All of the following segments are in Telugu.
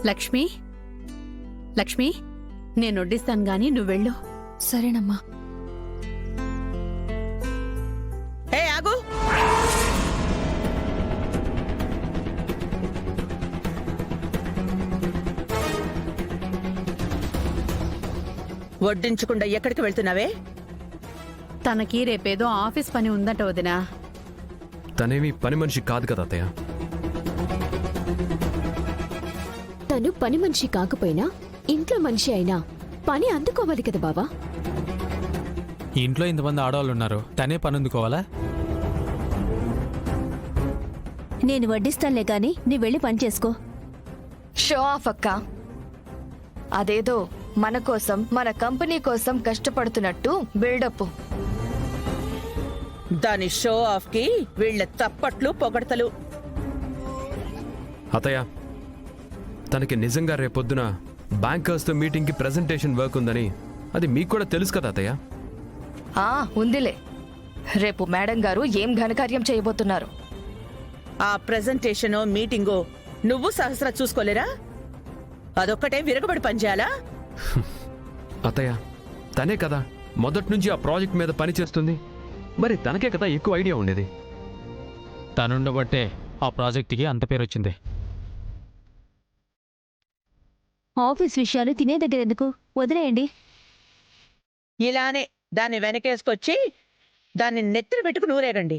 లక్ష్మి, లక్ష్మి, నేను వడ్డిస్తాను గాని నువ్వెళ్ళు. సరేనమ్మా. ఏ ఆగు. వడ్డించకుండా ఎక్కడికి వెళ్తున్నావే? తనకి రేపేదో ఆఫీస్ పని ఉందట వదినా. తనేమి పని మనిషి కాదు కదా అత్తయ్య. తను పని మనిషి కాకపోయినా ఇంట్లో మనిషి అయినా పని అందుకోవాలి కదా బావా. ఇంట్లో ఇంతమంది ఆడవాళ్ళు ఉన్నారు, తనే పని అందుకోవాలా? నేను వడ్డిస్తానులే గాని నీ వెళ్ళి పని చేసుకో. షో ఆఫ్ అక్క. అదేదో మన కోసం, మన కంపెనీ కోసం కష్టపడుతున్నట్టు బిల్డప్. దాని షో ఆఫ్ కి వీళ్ళ తప్పట్లు పొగడతలు. అత్తయ్య, తనకి నిజంగా రేపొద్దున బ్యాంకర్స్తో మీటింగ్కి ప్రెజెంటేషన్ వర్క్ ఉందని అది మీకు కూడా తెలుసు కదా అత్తయ్య? ఉందిలే. రేపు మేడం గారు ఏం ఘనకార్యం చేయబోతున్నారు? ఆ ప్రెజెంటేషనో మీటింగో నువ్వు సహస్ర చూసుకోలేరా? అదొక్కటే విరగబడి పనిచేయాలా? అత్తయ్య, తనే కదా మొదటి నుంచి ఆ ప్రాజెక్ట్ మీద పని చేస్తుంది. మరి తనకే కదా ఎక్కువ ఐడియా ఉండేది. తనుండబట్టే ఆ ప్రాజెక్టుకి అంత పేరు వచ్చింది. ఆఫీస్ విషయాలు తినే దగ్గర ఎందుకు, వదిలేయండి. ఇలానే దాన్ని వెనకేసుకొచ్చి దాన్ని నెత్తిన పెట్టుకు నూరేగండి.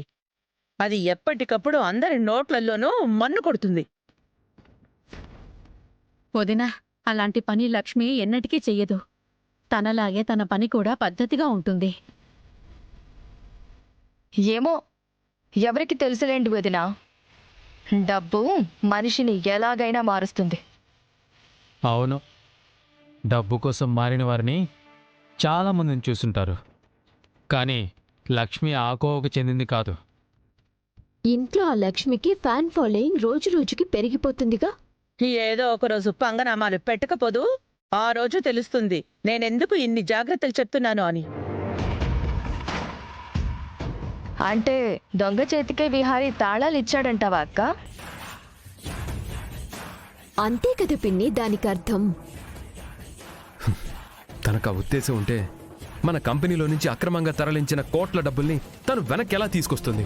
అది ఎప్పటికప్పుడు అందరి నోట్లలోనూ మన్ను కొడుతుంది. వదినా, అలాంటి పని లక్ష్మి ఎన్నటికీ చెయ్యదు. తనలాగే తన పని కూడా పద్ధతిగా ఉంటుంది. ఏమో, ఎవరికి తెలుసులేండి వదినా. డబ్బు మనిషిని ఎలాగైనా మారుస్తుంది. అవును, డబ్బు కోసం మారిన వారిని చాలామందిని చూసుంటారు, కానీ లక్ష్మి ఆ కోవకు చెందింది కాదు. ఇంట్లో ఆ లక్ష్మికి ఫ్యాన్ ఫాలోయింగ్ రోజు రోజుకి పెరిగిపోతుందిగా. ఏదో ఒకరోజు పంగనామాలు పెట్టకపోదు, ఆ రోజు తెలుస్తుంది నేనెందుకు ఇన్ని జాగ్రత్తలు చెప్తున్నాను అని. అంటే దొంగ చేతికే విహారీ తాళాలు ఇచ్చాడంటావా అక్క? అంతే కదా పిన్ని దానికి అర్థం. తనకు ఆ ఉద్దేశం ఉంటే మన కంపెనీలో నుంచి అక్రమంగా తరలించిన కోట్ల డబ్బుల్ని తను వెనక్కి ఎలా తీసుకొస్తుంది?